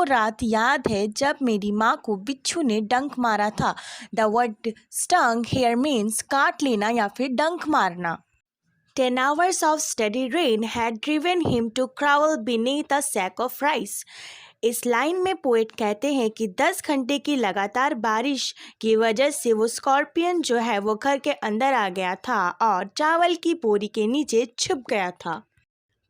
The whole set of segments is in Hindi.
वो रात याद है जब मेरी माँ को बिच्छू ने डंक मारा था। The word stung here means काट लेना या फिर डंक मारना। 10 hours of steady rain had driven him to crawl beneath a sack of rice. इस लाइन में पोएट कहते हैं कि 10 घंटे की लगातार बारिश की वजह से वो स्कॉर्पियन जो है वो घर के अंदर आ गया था और चावल की बोरी के नीचे छुप गया था।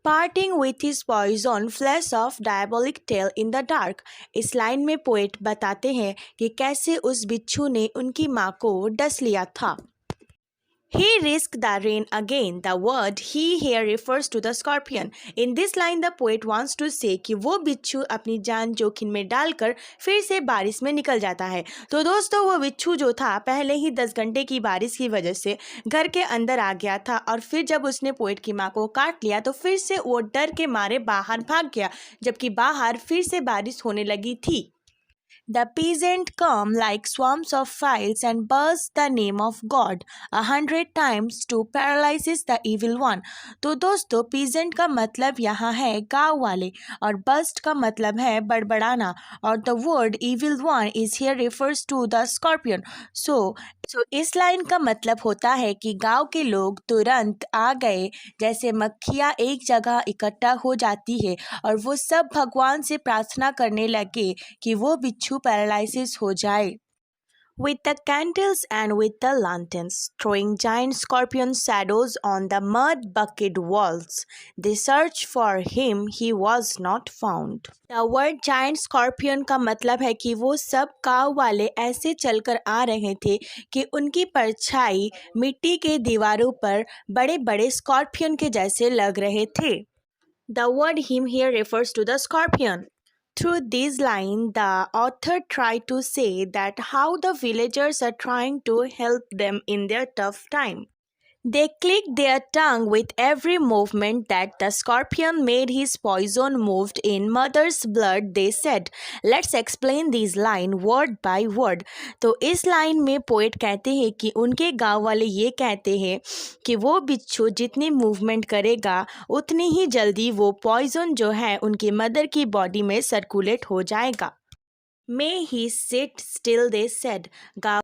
Parting with his poison flash of diabolic tail in the dark. इस लाइन में पोएट बताते हैं कि कैसे उस बिच्छू ने उनकी माँ को डस लिया था। He risked the rain again. The word he here refers to the scorpion. In this line, the poet wants to say कि वो बिच्छू अपनी जान जोखिम में डालकर फिर से बारिश में निकल जाता है। तो दोस्तों, वो बिच्छू जो था पहले ही 10 घंटे की बारिश की वजह से घर के अंदर आ गया था और फिर जब उसने पोएट की माँ को काट लिया तो फिर से वो डर के मारे बाहर भाग गया, जबकि बाहर फिर से बारिश होने लगी थी। The peasant come like swarms of flies and burst the name of God 100 times to paralyze the evil one. तो दोस्तों, peasant का मतलब यहाँ है गाँव वाले और burst का मतलब है बड़बड़ाना और the word evil one is here refers to the scorpion. So इस लाइन का मतलब होता है कि गांव के लोग तुरंत आ गए, जैसे मक्खियाँ एक जगह इकट्ठा हो जाती है और वो सब भगवान से प्रार्थना करने लगे कि वो बिच्छू पैरालिसिस हो जाए। With the candles and with the lanterns, throwing giant scorpion shadows on the mud bucket walls, they searched for him, he was not found. The word giant scorpion का मतलब है कि वो सब गाँव वाले ऐसे चलकर आ रहे थे कि उनकी परछाई मिट्टी के दीवारों पर बड़े बड़े स्कॉर्पियन के जैसे लग रहे थे। The word him here refers to the scorpion. Through this line, the author tried to say that how the villagers are trying to help them in their tough time. They clicked their tongue with every movement that the scorpion made his poison moved in mother's blood, they said. Let's explain this line word by word. तो इस लाइन में पोएट कहते हैं कि उनके गांव वाले ये कहते हैं कि वो बिच्छू जितनी मूवमेंट करेगा उतनी ही जल्दी वो पॉइजन जो है उनकी मदर की बॉडी में सर्कुलेट हो जाएगा। May he sit still, they said.